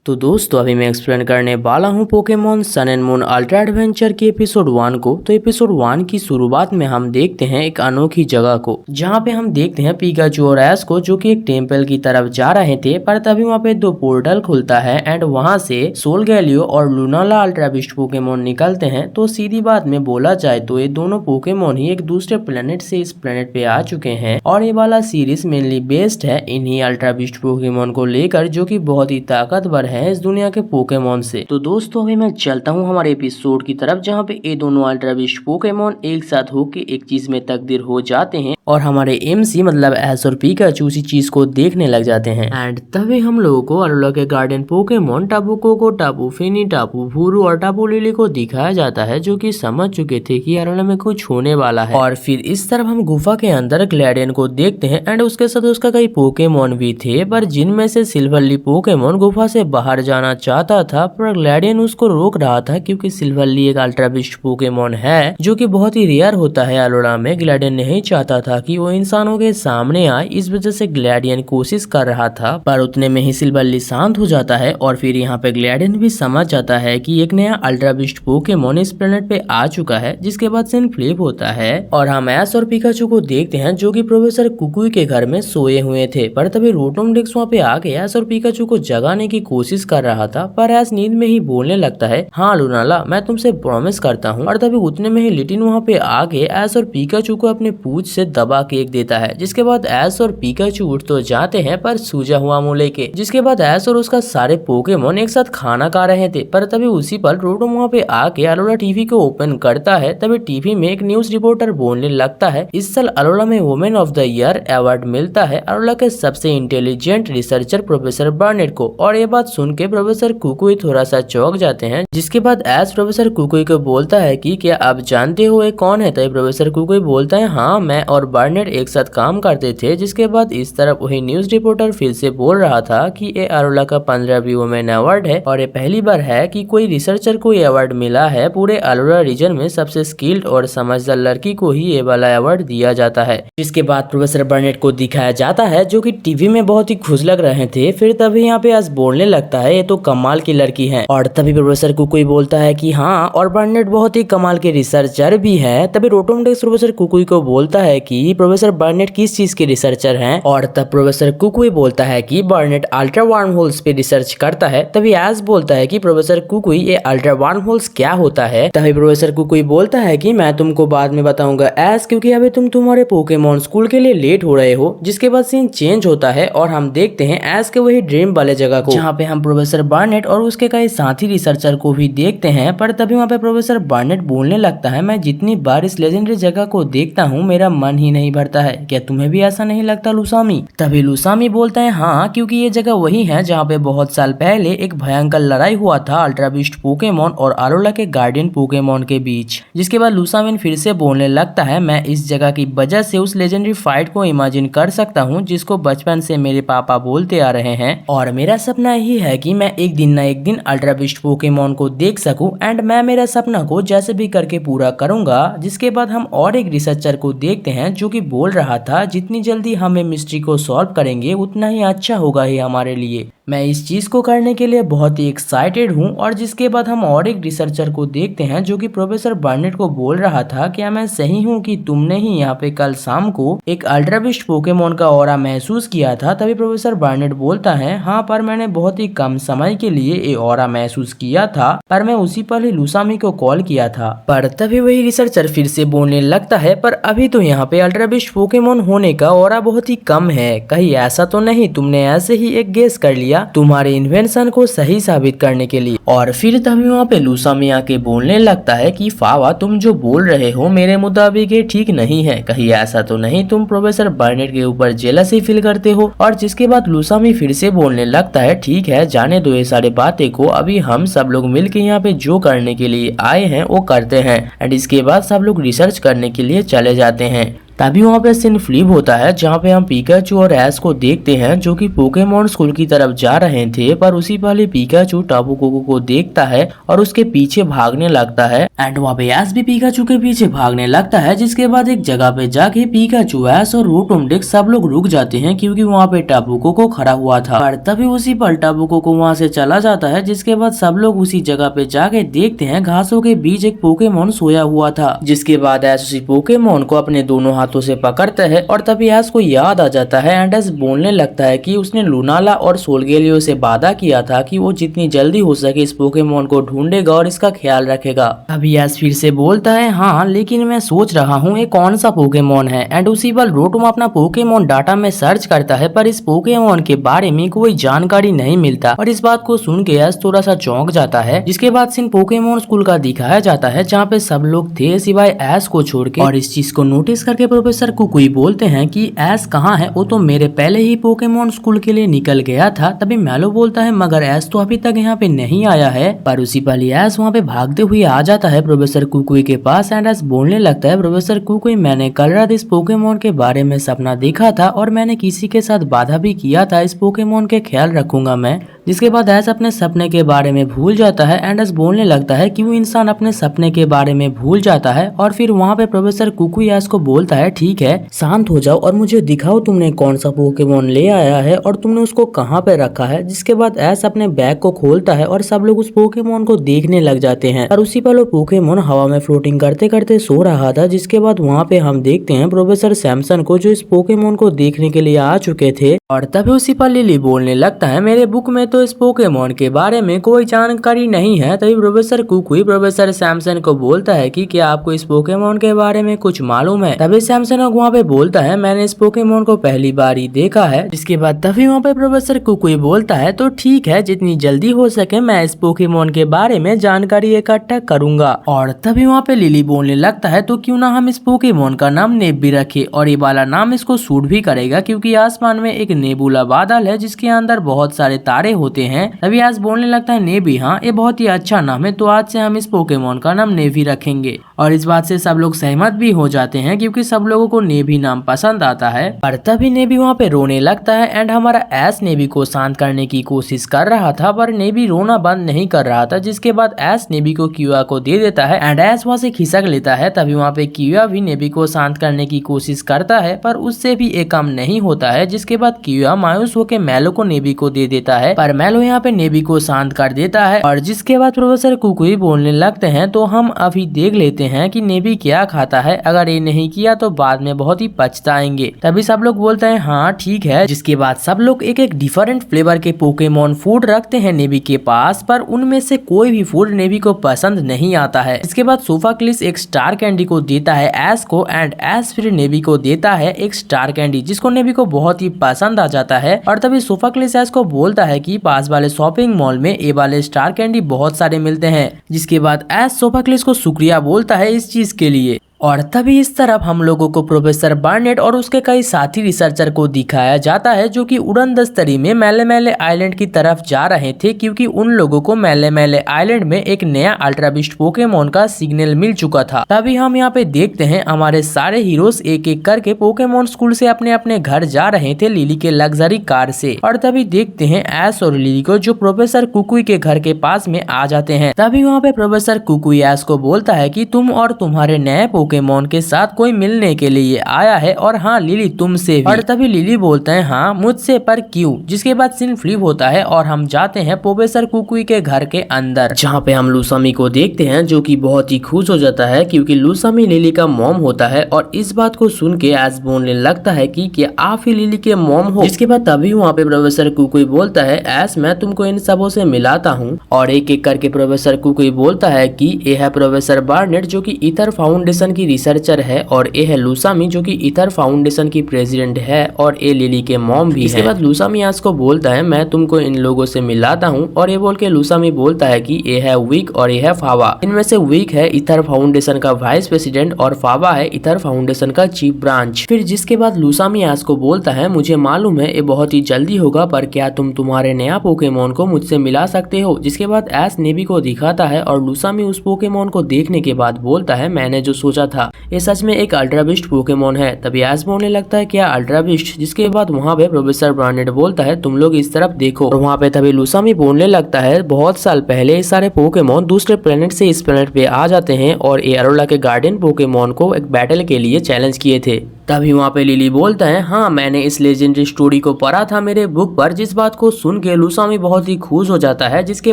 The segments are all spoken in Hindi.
तो दोस्तों अभी मैं एक्सप्लेन करने वाला हूँ Pokemon Sun and Moon Ultra Adventure के एपिसोड 1 को। तो एपिसोड 1 की शुरुआत में हम देखते हैं एक अनोखी जगह को, जहाँ पे हम देखते हैं पिकाचू और ऐश को जो कि एक टेम्पल की तरफ जा रहे थे। पर तभी वहाँ पे दो पोर्टल खुलता है एंड वहाँ से सोलगैलियो और लूनाला अल्ट्रा बिस्ट पोकेमॉन निकलते हैं। तो सीधी बात में बोला जाए तो ये दोनों पोकेमॉन ही एक दूसरे प्लेनेट से इस प्लेनेट पे आ चुके हैं और ये वाला सीरीज मेनली बेस्ड है इन्हीं अल्ट्रा बिस्ट पोकेमॉन को लेकर, जो कि बहुत ही ताकतवर है इस दुनिया के पोकेमॉन से। तो दोस्तों अभी मैं चलता हूँ हमारे एपिसोड की तरफ, जहाँ पे ये दोनों अल्ट्रा बिस्ट पोकेमॉन एक साथ होके एक चीज में तब्दील हो जाते हैं और हमारे एमसी मतलब ऐश और पिकाचू उसी चीज को देखने लग जाते हैं। एंड तभी हम लोगों को अलोला के गार्डन पोकेमॉन टापू कोको, टापू फिनी, टापू भूरू और टापू लिली को दिखाया जाता है, जो कि समझ चुके थे कि अलोला में कुछ होने वाला है। और फिर इस तरफ हम गुफा के अंदर ग्लैडियन को देखते हैं एंड उसके साथ उसका कई पोकेमॉन भी थे, पर जिनमें से सिल्वरली पोकेमॉन गुफा से बाहर जाना चाहता था, पर ग्लैडियन उसको रोक रहा था क्योंकि सिल्वरली एक अल्ट्रा बिस्ट पोकेमॉन है जो कि बहुत ही रेयर होता है अलोला में। ग्लैडियन नहीं चाहता था कि वो इंसानों के सामने आए, इस वजह से ग्लैडियन कोशिश कर रहा था, पर उतने में ही सिल्वरली शांत हो जाता है। और फिर यहाँ पे ग्लैडियन भी समझ जाता है कि एक नया अल्ट्रा बिस्ट पोकेमॉन इस प्लेनेट पे आ चुका है, जिसके बाद सीन फ्लिप होता है और हम ऐश और पिकाचू को देखते हैं जो कि प्रोफेसर कुकुई के घर में सोए हुए थे। पर तभी रोटोमडेक्स वहाँ पे आके ऐश और पिकाचू को जगाने की कोशिश कर रहा था, पर ऐश नींद में ही बोलने लगता है, हाँ लूनाला मैं तुमसे प्रॉमिस करता हूँ। और तभी उतने में ही लिटिन वहाँ पे आके ऐश और पिकाचू को अपने पूंछ से दबा के एक देता है, जिसके बाद ऐश और पिकाचू उठ तो जाते हैं पर सूजा हुआ मुंह लेके। जिसके बाद ऐश और उसका सारे पोकेमॉन एक साथ खाना खा रहे थे, पर तभी उसी पल रोटोम वहाँ पे आके अलोला टीवी को ओपन करता है। तभी टीवी में एक न्यूज रिपोर्टर बोलने लगता है, इस साल अलोला में women of the year award मिलता है अलोला के सबसे इंटेलिजेंट रिसर्चर प्रोफेसर बर्नेट को। और ये बात सुन के प्रोफेसर कुकुई थोड़ा सा चौंक जाते हैं। जिसके बाद ऐश प्रोफेसर कुकुई को बोलता है कि क्या आप जानते हो ये कौन है? तभी प्रोफेसर कुकुई बोलता है, हाँ मैं और बर्नेट एक साथ काम करते थे। जिसके बाद इस तरफ वही न्यूज रिपोर्टर फिर से बोल रहा था कि ये अलोला का 15वीं वुमेन अवार्ड है और ये पहली बार है कि कोई रिसर्चर को ये अवार्ड मिला है। पूरे अलोला रीजन में सबसे स्किल्ड और समझदार लड़की को ही ये वाला अवार्ड दिया जाता है। जिसके बाद प्रोफेसर बर्नेट को दिखाया जाता है जो कि टीवी में बहुत ही खुश लग रहे थे। फिर तभी यहाँ पे ऐश बोलने लगता है, ये तो कमाल की लड़की है। और तभी प्रोफेसर कुकुई बोलता है कि हाँ और बर्नेट बहुत ही कमाल के रिसर्चर भी है। तभी रोटोमडेक्स प्रोफेसर कुकुई को बोलता है कि प्रोफेसर बर्नेट किस चीज के रिसर्चर हैं? और तब प्रोफेसर कुकुई बोलता है कि बर्नेट अल्ट्रा वर्म होल्स पे रिसर्च करता है। तभी ऐश बोलता है कि प्रोफेसर कुकुई ये अल्ट्रा वर्म होल्स क्या होता है? तभी प्रोफेसर कुकुई बोलता है कि मैं तुमको बाद में बताऊंगा ऐश, क्योंकि अभी तुम तुम्हारे पोकेमॉन स्कूल के लिए लेट हो रहे हो। जिसके बाद सीन चेंज होता है और हम देखते हैं ऐश के वही ड्रीम वाले जगह को, जहाँ पे हम प्रोफेसर बर्नेट और उसके कई साथी रिसर्चर को भी देखते हैं। पर तभी वहाँ पे प्रोफेसर बर्नेट बोलने लगता है, मैं जितनी बार इस लेजेंडरी जगह को देखता हूँ मेरा मन ही नहीं भरता है, क्या तुम्हें भी ऐसा नहीं लगता लुसामी? तभी लुसामी बोलता है, हाँ क्योंकि ये जगह वही है जहाँ पे बहुत साल पहले एक भयंकर लड़ाई हुआ था अल्ट्रा बिस्ट पोकेमॉन और अलोला के गार्डियन पोकेमॉन के बीच। जिसके बाद लुसामिन फिर से बोलने लगता है, मैं इस जगह की वजह से उस लेजेंडरी फाइट को इमेजिन कर सकता हूँ जिसको बचपन से मेरे पापा बोलते आ रहे हैं, और मेरा सपना यही है कि मैं एक दिन न एक दिन अल्ट्रा बिस्ट पोकेमॉन को देख सकूं एंड मैं मेरा सपना को जैसे भी करके पूरा करूंगा। जिसके बाद हम और एक रिसर्चर को देखते हैं जो कि बोल रहा था, जितनी जल्दी हम मिस्ट्री को सॉल्व करेंगे उतना ही अच्छा होगा ही हमारे लिए, मैं इस चीज को करने के लिए बहुत ही एक्साइटेड हूँ। और जिसके बाद हम और एक रिसर्चर को देखते हैं जो कि प्रोफेसर बर्नेट को बोल रहा था, क्या मैं सही हूँ कि तुमने ही यहाँ पे कल शाम को एक अल्ट्रा बिस्ट पोकेमॉन का ऑरा महसूस किया था? तभी प्रोफेसर बर्नेट बोलता है, हाँ पर मैंने बहुत ही कम समय के लिए ये ऑरा महसूस किया था, पर मैं उसी पल ही लुसामी को कॉल किया था। पर तभी वही रिसर्चर फिर से बोलने लगता है, पर अभी तो यहाँ पे अल्ट्रा बिस्ट पोकेमॉन होने का ऑरा बहुत ही कम है, कहीं ऐसा तो नहीं तुमने ऐसे ही एक गेस कर लिया तुम्हारे इन्वेंशन को सही साबित करने के लिए? और फिर तभी वहाँ पे लुसामी आके बोलने लगता है कि फावा तुम जो बोल रहे हो मेरे मुताबिक ये ठीक नहीं है, कहीं ऐसा तो नहीं तुम प्रोफेसर बर्नेट के ऊपर जेलसी फील करते हो? और जिसके बाद लुसामी फिर से बोलने लगता है, ठीक है जाने दो ये सारी बातें को, अभी हम सब लोग मिलकर यहाँ पे जो करने के लिए आए हैं वो करते हैं। एंड इसके बाद सब लोग रिसर्च करने के लिए चले जाते हैं। तभी वहाँ पे सीन फ्लिप होता है जहाँ पे हम पिकाचू और ऐश को देखते हैं जो कि पोकेमॉन स्कूल की तरफ जा रहे थे। पर उसी पहले पिकाचू टापू कोको को देखता है और उसके पीछे भागने लगता है एंड वहाँ पे ऐश भी पिकाचू के पीछे भागने लगता है, जिसके बाद एक जगह पे जाके पिकाचू, ऐश और रोटोमडेक सब लोग रुक जाते हैं क्योंकि वहाँ पे टाबुको को खड़ा हुआ था। पर तभी उसी पल टाबुको को वहाँ से चला जाता है, जिसके बाद सब लोग उसी जगह पे जाके देखते हैं घासों के बीच एक पोकेमोन सोया हुआ था। जिसके बाद ऐश उसी पोकेमोन को अपने दोनों हाथों से पकड़ता है और तभी ऐश को याद आ जाता है एंड ऐश बोलने लगता है कि उसने लुनाला और सोलगेलियो से वादा किया था कि वो जितनी जल्दी हो सके इस पोकेमोन को ढूंढेगा और इसका ख्याल रखेगा। अभी ऐश फिर से बोलता है, हाँ लेकिन मैं सोच रहा हूँ ये कौन सा पोकेमोन है। एंड उसी पल रोटोम अपना पोकेमोन डाटा में सर्च करता है, पर इस पोकेमोन के बारे में कोई जानकारी नहीं मिलता। और इस बात को सुन के ऐश थोड़ा सा चौंक जाता है। जिसके बाद सीन पोकेमोन स्कूल का दिखाया जाता है, जहाँ पे सब लोग थे सिवाय ऐश को छोड़ के। और इस चीज को नोटिस करके प्रोफेसर कुकुई बोलते हैं कि ऐश कहाँ है, वो तो मेरे पहले ही पोकेमोन स्कूल के लिए निकल गया था। तभी मैलो बोलता है, मगर ऐश तो अभी तक यहाँ पे नहीं आया है। पर उसी पल ऐश वहाँ पे भागते हुए आ जाता है प्रोफेसर कुकुई के पास एंड ऐश बोलने लगता है, प्रोफेसर कुकुई मैंने कल रात इस पोकेमोन के बारे में सपना देखा था और मैंने किसी के साथ वादा भी किया था इस पोकेमोन के ख्याल रखूंगा मैं। जिसके बाद ऐश अपने सपने के बारे में भूल जाता है एंड ऐश बोलने लगता है कि वो इंसान अपने सपने के बारे में भूल जाता है। और फिर वहाँ पे प्रोफेसर कुकुई ऐश को बोलता है, ठीक है शांत हो जाओ और मुझे दिखाओ तुमने कौन सा पोकेमोन ले आया है और तुमने उसको कहाँ पे रखा है। जिसके बाद ऐश अपने बैग को खोलता है और सब लोग उस पोकेमोन को देखने लग जाते हैं। और उसी पल वो पोकेमोन हवा में फ्लोटिंग करते करते सो रहा था। जिसके बाद वहाँ पे हम देखते हैं प्रोफेसर सैमसन को, जो इस पोकेमोन को देखने के लिए आ चुके थे। और तभी उसी पर लिली बोलने लगता है, मेरे बुक में तो इस पोकेमोन के बारे में कोई जानकारी नहीं है। तभी प्रोफेसर कुकुई प्रोफेसर सैमसन को बोलता है कि क्या आपको इस पोकेमोन के बारे में कुछ मालूम है। तभी सैमसन वहाँ पे बोलता है, मैंने इस पोकेमोन को पहली बार ही देखा है। जिसके बाद तभी वहाँ पे प्रोफेसर कुकुई बोलता है, तो ठीक है जितनी जल्दी हो सके मैं इस पोकेमोन के बारे में जानकारी इकट्ठा करूंगा। और तभी वहाँ पे लिली बोलने लगता है, तो क्यों ना हम इस पोकेमोन का नाम नेब भी रखे और ये वाला नाम इसको सूट भी करेगा क्योंकि आसमान में एक नेबुला बादल है जिसके अंदर बहुत सारे तारे होते हैं। तभी ऐश बोलने लगता है, नेबी, हाँ ये बहुत ही अच्छा नाम है, तो आज से हम इस पोकेमोन का नाम नेवी रखेंगे। और इस बात से सब लोग सहमत भी हो जाते हैं क्योंकि सब लोगों को नेवी नाम पसंद आता है। पर तभी नेवी वहाँ पे रोने लगता है एंड हमारा ऐश नेवी को शांत करने की कोशिश कर रहा था, पर नेवी रोना बंद नहीं कर रहा था। जिसके बाद ऐश नेवी को क्यूआ को दे देता है एंड ऐश वहाँ से खिसक लेता है। तभी वहाँ पे क्यूआ भी नेवी को शांत करने की कोशिश करता है, पर उससे भी एक काम नहीं होता है। जिसके बाद क्यूआ मायूस होकर मैलो को नेवी को दे देता है, पर मैलो यहाँ पे नेवी को शांत कर देता है। और जिसके बाद प्रोफेसर कुकुई बोलने लगते हैं, तो हम अभी देख लेते हैं कि नेवी क्या खाता है, अगर ये नहीं किया तो बाद में बहुत ही पछताएंगे। तभी सब लोग बोलते हैं हाँ ठीक है। जिसके बाद सब लोग एक एक डिफरेंट फ्लेवर के पोकेमोन फूड रखते हैं नेवी के पास, पर उनमें से कोई भी फूड नेवी को पसंद नहीं आता है। इसके बाद सोफाक्लिस एक स्टार कैंडी को देता है ऐश को एंड ऐश फिर नेवी को देता है एक स्टार कैंडी, जिसको नेवी को बहुत ही पसंद आ जाता है। और तभी सोफाक्लिस ऐश को बोलता है कि पास वाले शॉपिंग मॉल में ये वाले स्टार कैंडी बहुत सारे मिलते हैं। जिसके बाद ऐश सोफाक्लिस को शुक्रिया बोलता है इस चीज के लिए। और तभी इस तरफ हम लोगों को प्रोफेसर बार्नेट और उसके कई साथी रिसर्चर को दिखाया जाता है जो कि उड़न दस्तरी में मेले मेले आइलैंड की तरफ जा रहे थे, क्योंकि उन लोगों को मेले मेले आइलैंड में एक नया अल्ट्रा बीस्ट पोकेमोन का सिग्नल मिल चुका था। तभी हम यहाँ पे देखते हैं हमारे सारे हीरोज एक एक करके पोकेमोन स्कूल से अपने अपने घर जा रहे थे लिली के लग्जरी कार से। और तभी देखते हैं ऐश और लिली को जो प्रोफेसर कुकुई के घर के पास में आ जाते हैं। तभी वहाँ पे प्रोफेसर कुकुई ऐश को बोलता है कि तुम और तुम्हारे नए पोकेमोन के साथ कोई मिलने के लिए आया है, और हाँ लिली तुमसे भी। और तभी लिली बोलते हैं हाँ मुझसे, पर क्यों। जिसके बाद सीन फ्लिप होता है और हम जाते हैं प्रोफेसर कुकुई के घर के अंदर, जहाँ पे हम लूसामी को देखते हैं जो कि बहुत ही खुश हो जाता है क्योंकि लूसामी लिली का मॉम होता है। और इस बात को सुन के ऐश बोलने लगता है कि क्या आप ही लिली के मॉम हो। जिसके बाद तभी वहाँ पे प्रोफेसर कुकुई बोलता है ऐश मैं तुमको इन सबों से मिलाता हूँ। और एक एक करके प्रोफेसर कुकुई बोलता है कि ये है प्रोफेसर बार्नेट जो कि ईथर फाउंडेशन की रिसर्चर है, और ये है लूसामी जो कि ईथर फाउंडेशन की प्रेसिडेंट है, और ये लिली के मॉम भी है। इसके बाद लूसामी ऐश को बोलता है मैं तुमको इन लोगों से मिलाता हूँ। और ये बोल के लूसामी बोलता है कि ये है वीक और ये है फावा। इनमें से वीक है ईथर फाउंडेशन का वाइस प्रेसिडेंट और फावा है ईथर फाउंडेशन का चीफ ब्रांच। फिर जिसके बाद लूसामी ऐश को बोलता है मुझे मालूम है ये बहुत ही जल्दी होगा, पर क्या तुम तुम्हारे नया पोकेमोन को मुझसे मिला सकते हो। जिसके बाद ऐश नेवी को दिखाता है और लूसामी उस पोकेमोन को देखने के बाद बोलता है मैंने जो सोचा था, ये सच में एक अल्ट्रा बीस्ट पोकेमोन है। तभी ऐश बोलने लगता है क्या अल्ट्रा बीस्ट, जिसके बाद वहाँ पे प्रोफेसर बार्नेट बोलता है तुम लोग इस तरफ देखो। और वहाँ पे तभी लूसामी बोलने लगता है बहुत साल पहले ये सारे पोकेमोन दूसरे प्लेनेट से इस प्लेनेट पे आ जाते हैं और ये अरोला के गार्डियन पोकेमोन को एक बैटल के लिए चैलेंज किए थे। तभी वहाँ पे लिली बोलता है हाँ मैंने इस लेजेंडरी स्टोरी को पढ़ा था मेरे बुक पर, जिस बात को सुन के लूसामी बहुत ही खुश हो जाता है। जिसके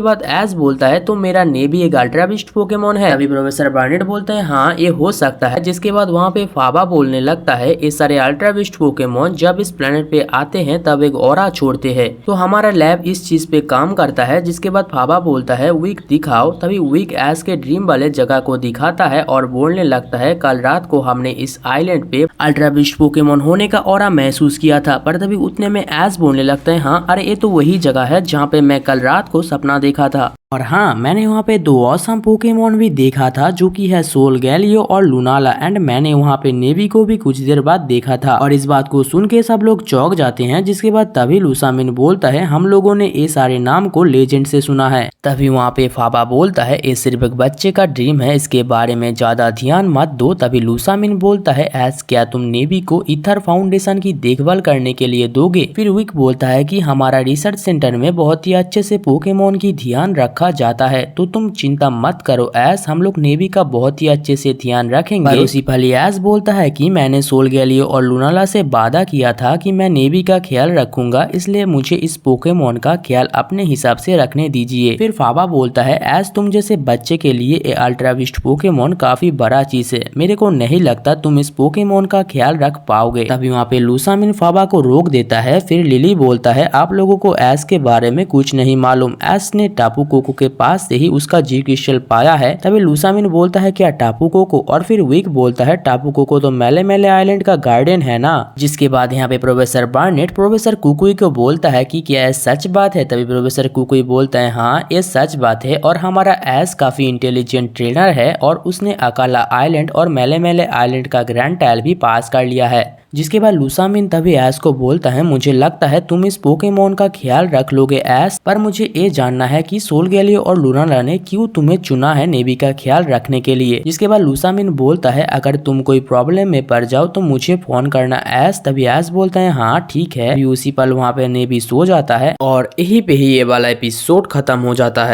बाद ऐश बोलता है तो मेरा नेवी एक अल्ट्रा बीस्ट पोकेमोन है। तभी प्रोफेसर बार्नेट बोलता है हाँ ये हो सकता है। जिसके बाद वहाँ पे फाबा बोलने लगता है ये सारे अल्ट्रा बीस्ट पोकेमोन जब इस प्लेनेट पे आते हैं तब एक ऑरा छोड़ते हैं, तो हमारा लैब इस चीज पे काम करता है। जिसके बाद फाबा बोलता है वीक दिखाओ। तभी वीक ऐश के ड्रीम वाले जगह को दिखाता है और बोलने लगता है कल रात को हमने इस आइलैंड पे अल्ट्रा बीस्ट पोकेमोन होने का ऑरा महसूस किया था। पर तभी उतने में ऐश बोलने लगता है हाँ अरे ये तो वही जगह है जहाँ पे मैं कल रात को सपना देखा था। और हाँ मैंने वहाँ पे 2 ऑसम पोकेमोन भी देखा था जो कि है सोलगैलियो और लूनाला, एंड मैंने वहाँ पे नेवी को भी कुछ देर बाद देखा था। और इस बात को सुन के सब लोग चौंक जाते हैं। जिसके बाद तभी लूसामिन बोलता है हम लोगों ने ये सारे नाम को लेजेंड से सुना है। तभी वहाँ पे फाबा बोलता है ये सिर्फ एक बच्चे का ड्रीम है, इसके बारे में ज्यादा ध्यान मत दो। तभी लूसामिन बोलता है ऐश क्या तुम नेवी को ईथर फाउंडेशन की देखभाल करने के लिए दोगे। फिर विक बोलता है कि हमारा रिसर्च सेंटर में बहुत ही अच्छे से पोकेमोन की ध्यान रखा जाता है, तो तुम चिंता मत करो ऐश, हम लोग नेवी का बहुत ही अच्छे से ध्यान रखेंगे। उसी पल ऐश बोलता है कि मैंने सोलगैलियो और लूनाला से वादा किया था कि मैं नेवी का ख्याल रखूंगा, इसलिए मुझे इस पोकेमोन का ख्याल अपने हिसाब से रखने दीजिए। फिर फाबा बोलता है ऐश तुम जैसे बच्चे के लिए ये अल्ट्रा बीस्ट पोकेमोन काफी बड़ा चीज है, मेरे को नहीं लगता तुम इस पोकेमोन का ख्याल रख पाओगे। तभी वहाँ पे लूसामिन फाबा को रोक देता है। फिर लिली बोलता है आप लोगों को ऐश के बारे में कुछ नहीं मालूम, ऐश ने टापू कोको के पास से ही उसका जी क्रिस्टल पाया है। तभी लूसामिन बोलता है क्या टापू कोको, और फिर विक बोलता है टापू कोको तो मेले मेले आइलैंड का गार्डियन है ना। जिसके बाद यहाँ पे प्रोफेसर बार्नेट प्रोफेसर कुकुई को बोलता है कि क्या यह सच बात है। तभी प्रोफेसर कुकुई बोलता है हाँ ये सच बात है और हमारा ऐश काफी इंटेलिजेंट ट्रेनर है और उसने अकाला आइलैंड और मेले मेले आइलैंड का ग्रैंड ट्रायल भी पास कर लिया है। जिसके बाद लूसामिन तभी ऐश को बोलता है मुझे लगता है तुम इस पोकेमोन का ख्याल रख लोगे ऐश, पर मुझे ये जानना है कि सोलगैलियो और लूनाला ने क्यों तुम्हें चुना है नेवी का ख्याल रखने के लिए। जिसके बाद लूसामिन बोलता है अगर तुम कोई प्रॉब्लम में पड़ जाओ तो मुझे फोन करना ऐश। तभी ऐश बोलता है हाँ ठीक है। उसी पल वहाँ पे नेवी सो जाता है और यही पे ही ये वाला एपिसोड खत्म हो जाता है।